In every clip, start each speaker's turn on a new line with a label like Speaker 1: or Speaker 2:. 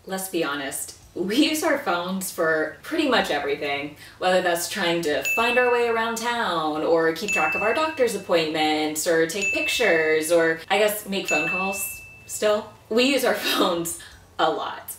Speaker 1: let's be honest, we use our phones for pretty much everything, whether that's trying to find our way around town, or keep track of our doctor's appointments, or take pictures, or I guess make phone calls still. We use our phones a lot.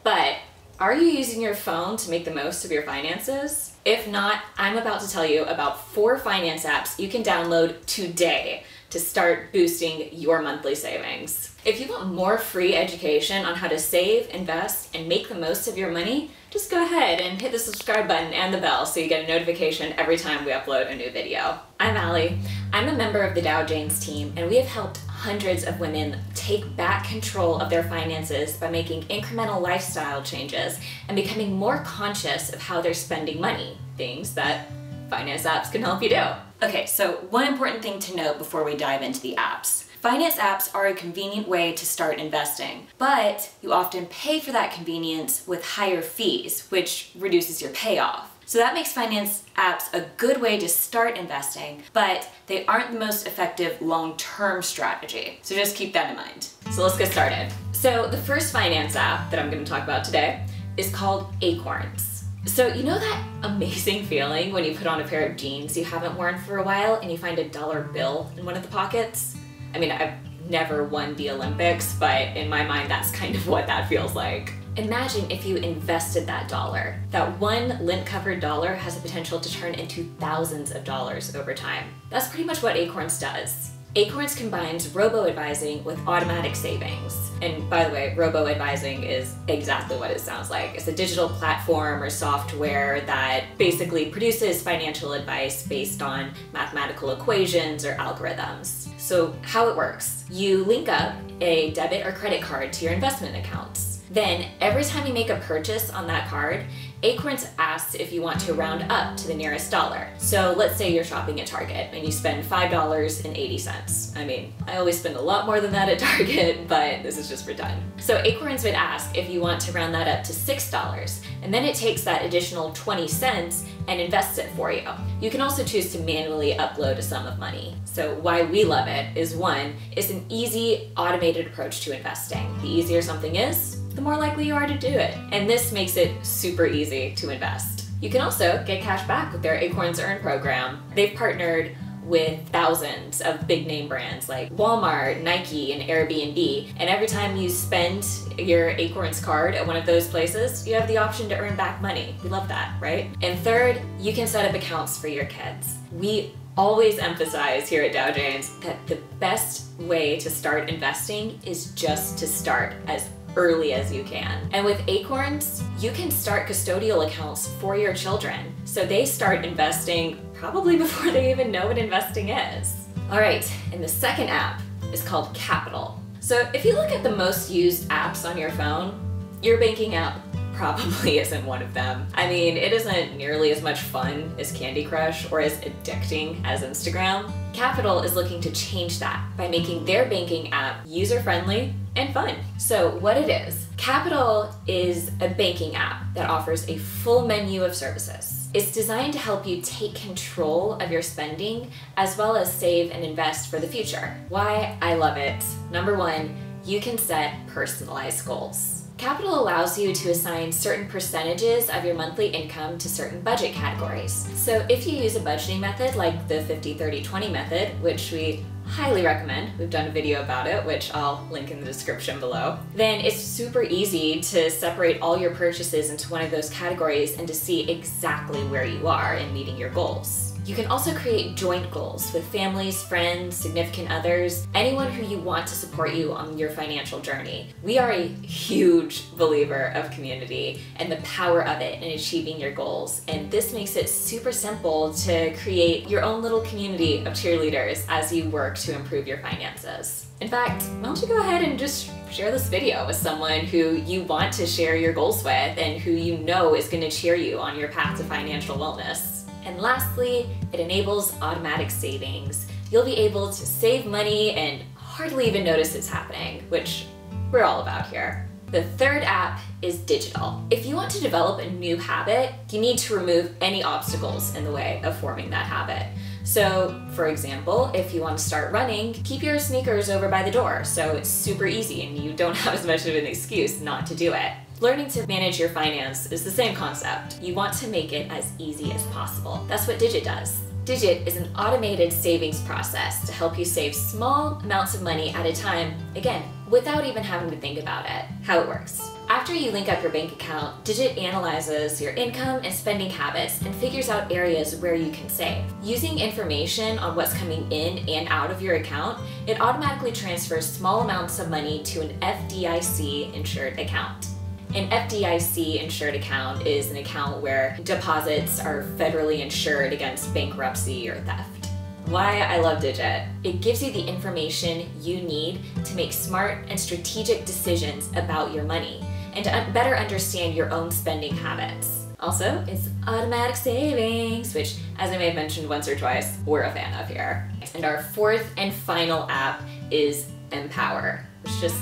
Speaker 1: But are you using your phone to make the most of your finances? If not, I'm about to tell you about 4 finance apps you can download today to start boosting your monthly savings. If you want more free education on how to save, invest, and make the most of your money, just go ahead and hit the subscribe button and the bell so you get a notification every time we upload a new video. I'm Allie. I'm a member of the Dow Jones team, and we have helped hundreds of women take back control of their finances by making incremental lifestyle changes and becoming more conscious of how they're spending money, things that finance apps can help you do. Okay, so one important thing to note before we dive into the apps. Finance apps are a convenient way to start investing, but you often pay for that convenience with higher fees, which reduces your payoff. So that makes finance apps a good way to start investing, but they aren't the most effective long-term strategy. So just keep that in mind. So let's get started. So the first finance app that I'm going to talk about today is called Acorns. So you know that amazing feeling when you put on a pair of jeans you haven't worn for a while and you find a dollar bill in one of the pockets? I mean, I've never won the Olympics, but in my mind that's kind of what that feels like. Imagine if you invested that dollar. That one lint-covered dollar has the potential to turn into thousands of dollars over time. That's pretty much what Acorns does. Acorns combines robo-advising with automatic savings. And by the way, robo-advising is exactly what it sounds like. It's a digital platform or software that basically produces financial advice based on mathematical equations or algorithms. So how it works, you link up a debit or credit card to your investment accounts. Then every time you make a purchase on that card, Acorns asks if you want to round up to the nearest dollar. So let's say you're shopping at Target and you spend $5.80. I mean, I always spend a lot more than that at Target, but this is just for fun. So Acorns would ask if you want to round that up to $6, and then it takes that additional 20 cents and invests it for you. You can also choose to manually upload a sum of money. So why we love it is, one, it's an easy, automated approach to investing. The easier something is, the more likely you are to do it. And this makes it super easy to invest. You can also get cash back with their Acorns Earn program. They've partnered with thousands of big name brands like Walmart, Nike, and Airbnb. And every time you spend your Acorns card at one of those places, you have the option to earn back money. We love that, right? And third, you can set up accounts for your kids. We always emphasize here at Dow Jones that the best way to start investing is just to start as early as you can. And with Acorns, you can start custodial accounts for your children, so they start investing probably before they even know what investing is. All right, and the second app is called Capital. So if you look at the most used apps on your phone, your banking app probably isn't one of them. I mean, it isn't nearly as much fun as Candy Crush or as addicting as Instagram. Capital is looking to change that by making their banking app user-friendly and fun. So what it is, Capital is a banking app that offers a full menu of services. It's designed to help you take control of your spending as well as save and invest for the future. Why I love it. Number one, you can set personalized goals. Capital allows you to assign certain percentages of your monthly income to certain budget categories. So if you use a budgeting method like the 50-30-20 method, which we highly recommend, we've done a video about it, which I'll link in the description below, then it's super easy to separate all your purchases into one of those categories and to see exactly where you are in meeting your goals. You can also create joint goals with families, friends, significant others, anyone who you want to support you on your financial journey. We are a huge believer of community and the power of it in achieving your goals. And this makes it super simple to create your own little community of cheerleaders as you work to improve your finances. In fact, why don't you go ahead and just share this video with someone who you want to share your goals with and who you know is going to cheer you on your path to financial wellness. And lastly, it enables automatic savings. You'll be able to save money and hardly even notice it's happening, which we're all about here. The third app is digital. If you want to develop a new habit, you need to remove any obstacles in the way of forming that habit. So, for example, if you want to start running, keep your sneakers over by the door so it's super easy and you don't have as much of an excuse not to do it. Learning to manage your finance is the same concept. You want to make it as easy as possible. That's what Digit does. Digit is an automated savings process to help you save small amounts of money at a time, again, without even having to think about it. How it works. After you link up your bank account, Digit analyzes your income and spending habits and figures out areas where you can save. Using information on what's coming in and out of your account, it automatically transfers small amounts of money to an FDIC insured account. An FDIC insured account is an account where deposits are federally insured against bankruptcy or theft. Why I love Digit. It gives you the information you need to make smart and strategic decisions about your money and to better understand your own spending habits. Also, it's automatic savings, which, as I may have mentioned once or twice, we're a fan of here. And our fourth and final app is Empower, which just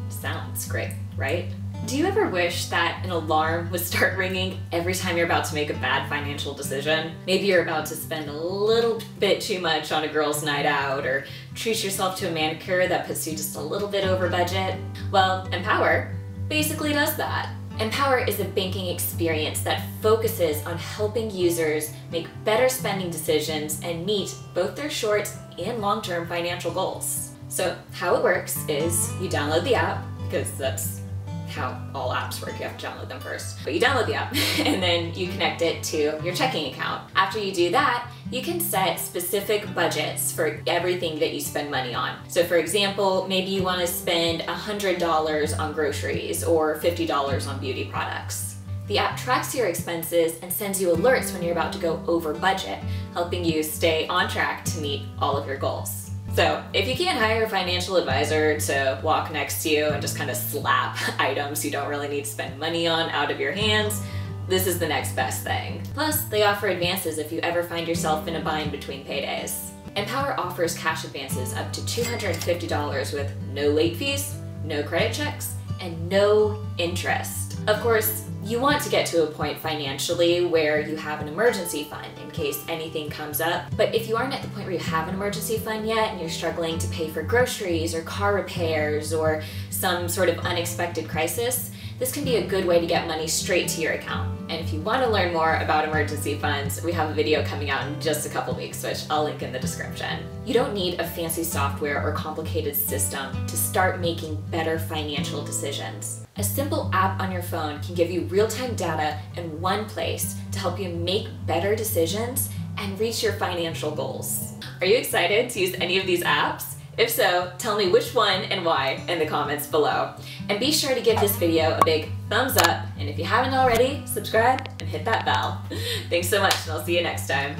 Speaker 1: sounds great, right? Do you ever wish that an alarm would start ringing every time you're about to make a bad financial decision? Maybe you're about to spend a little bit too much on a girls' night out or treat yourself to a manicure that puts you just a little bit over budget. Well, Empower basically does that. Empower is a banking experience that focuses on helping users make better spending decisions and meet both their short and long-term financial goals. So how it works is you download the app, because that's how all apps work, you have to download them first. But you download the app and then you connect it to your checking account. After you do that, you can set specific budgets for everything that you spend money on. So for example, maybe you want to spend $100 on groceries or $50 on beauty products. The app tracks your expenses and sends you alerts when you're about to go over budget, helping you stay on track to meet all of your goals. So if you can't hire a financial advisor to walk next to you and just kind of slap items you don't really need to spend money on out of your hands, this is the next best thing. Plus, they offer advances if you ever find yourself in a bind between paydays. Empower offers cash advances up to $250 with no late fees, no credit checks, and no interest. Of course, you want to get to a point financially where you have an emergency fund in case anything comes up. But if you aren't at the point where you have an emergency fund yet and you're struggling to pay for groceries or car repairs or some sort of unexpected crisis, this can be a good way to get money straight to your account. And if you want to learn more about emergency funds, we have a video coming out in just a couple weeks, which I'll link in the description. You don't need a fancy software or complicated system to start making better financial decisions. A simple app on your phone can give you real-time data in one place to help you make better decisions and reach your financial goals. Are you excited to use any of these apps? If so, tell me which one and why in the comments below. And be sure to give this video a big thumbs up, and if you haven't already, subscribe and hit that bell. Thanks so much, and I'll see you next time.